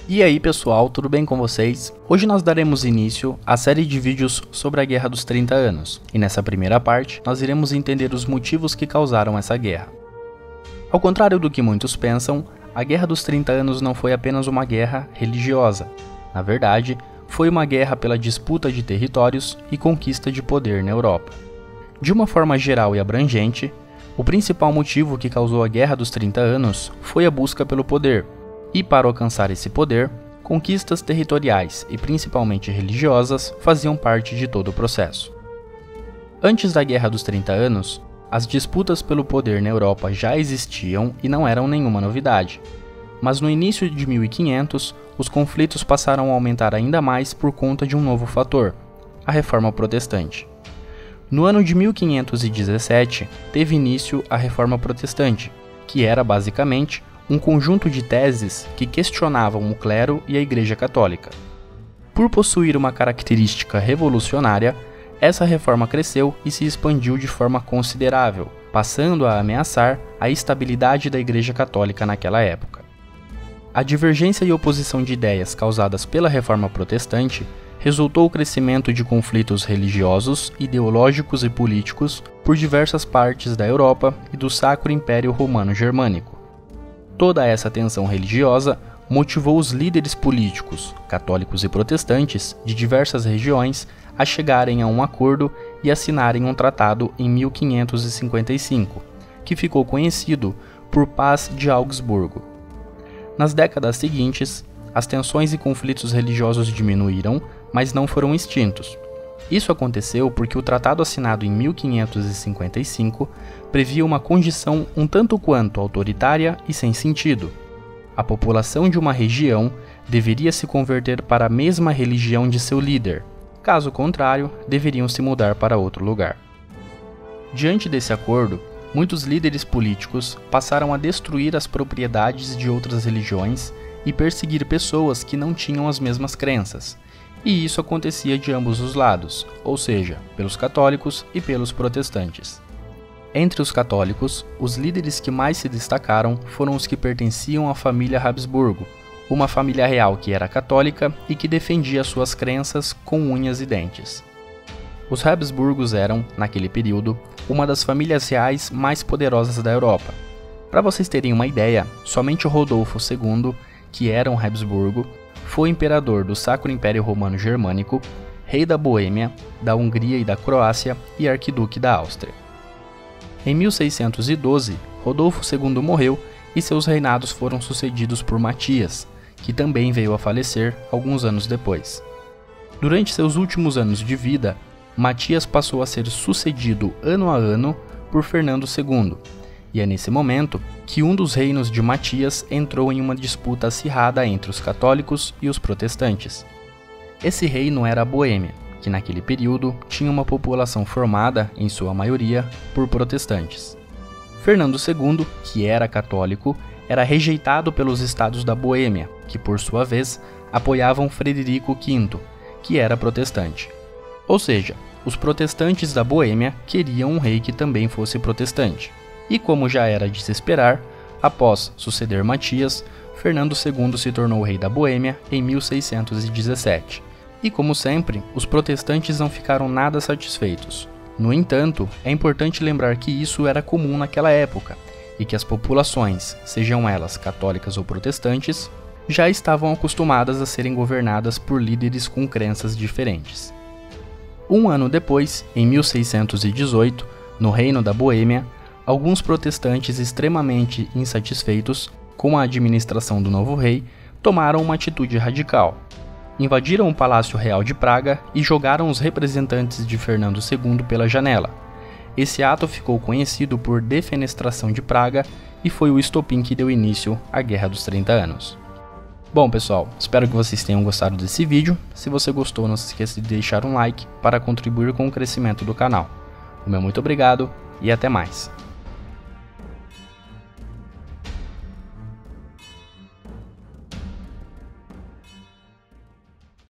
E aí pessoal, tudo bem com vocês? Hoje nós daremos início à série de vídeos sobre a Guerra dos 30 Anos, e nessa primeira parte nós iremos entender os motivos que causaram essa guerra. Ao contrário do que muitos pensam, a Guerra dos 30 Anos não foi apenas uma guerra religiosa. Na verdade, foi uma guerra pela disputa de territórios e conquista de poder na Europa. De uma forma geral e abrangente, o principal motivo que causou a Guerra dos 30 Anos foi a busca pelo poder, e para alcançar esse poder, conquistas territoriais e principalmente religiosas faziam parte de todo o processo. Antes da Guerra dos 30 Anos, as disputas pelo poder na Europa já existiam e não eram nenhuma novidade. Mas no início de 1500, os conflitos passaram a aumentar ainda mais por conta de um novo fator, a Reforma Protestante. No ano de 1517, teve início a Reforma Protestante, que era basicamente um conjunto de teses que questionavam o clero e a Igreja Católica. Por possuir uma característica revolucionária, essa reforma cresceu e se expandiu de forma considerável, passando a ameaçar a estabilidade da Igreja Católica naquela época. A divergência e oposição de ideias causadas pela Reforma Protestante resultou o crescimento de conflitos religiosos, ideológicos e políticos por diversas partes da Europa e do Sacro Império Romano Germânico. Toda essa tensão religiosa motivou os líderes políticos, católicos e protestantes, de diversas regiões a chegarem a um acordo e assinarem um tratado em 1555, que ficou conhecido por Paz de Augsburgo. Nas décadas seguintes, as tensões e conflitos religiosos diminuíram, mas não foram extintos. Isso aconteceu porque o tratado assinado em 1555 previa uma condição um tanto quanto autoritária e sem sentido. A população de uma região deveria se converter para a mesma religião de seu líder. Caso contrário, deveriam se mudar para outro lugar. Diante desse acordo, muitos líderes políticos passaram a destruir as propriedades de outras religiões e perseguir pessoas que não tinham as mesmas crenças. E isso acontecia de ambos os lados, ou seja, pelos católicos e pelos protestantes. Entre os católicos, os líderes que mais se destacaram foram os que pertenciam à família Habsburgo, uma família real que era católica e que defendia suas crenças com unhas e dentes. Os Habsburgos eram, naquele período, uma das famílias reais mais poderosas da Europa. Para vocês terem uma ideia, somente Rodolfo II, que era um Habsburgo, foi imperador do Sacro Império Romano Germânico, rei da Boêmia, da Hungria e da Croácia e arquiduque da Áustria. Em 1612, Rodolfo II morreu e seus reinados foram sucedidos por Matias, que também veio a falecer alguns anos depois. Durante seus últimos anos de vida, Matias passou a ser sucedido ano a ano por Fernando II, e é nesse momento que um dos reinos de Matias entrou em uma disputa acirrada entre os católicos e os protestantes. Esse reino era a Boêmia, que naquele período tinha uma população formada, em sua maioria, por protestantes. Fernando II, que era católico, era rejeitado pelos estados da Boêmia, que por sua vez apoiavam Frederico V, que era protestante. Ou seja, os protestantes da Boêmia queriam um rei que também fosse protestante. E como já era de se esperar, após suceder Matias, Fernando II se tornou rei da Boêmia em 1617. E como sempre, os protestantes não ficaram nada satisfeitos. No entanto, é importante lembrar que isso era comum naquela época, e que as populações, sejam elas católicas ou protestantes, já estavam acostumadas a serem governadas por líderes com crenças diferentes. Um ano depois, em 1618, no Reino da Boêmia, alguns protestantes extremamente insatisfeitos com a administração do novo rei tomaram uma atitude radical. Invadiram o Palácio Real de Praga e jogaram os representantes de Fernando II pela janela. Esse ato ficou conhecido por Defenestração de Praga e foi o estopim que deu início à Guerra dos 30 Anos. Bom pessoal, espero que vocês tenham gostado desse vídeo. Se você gostou, não se esqueça de deixar um like para contribuir com o crescimento do canal. O meu muito obrigado e até mais.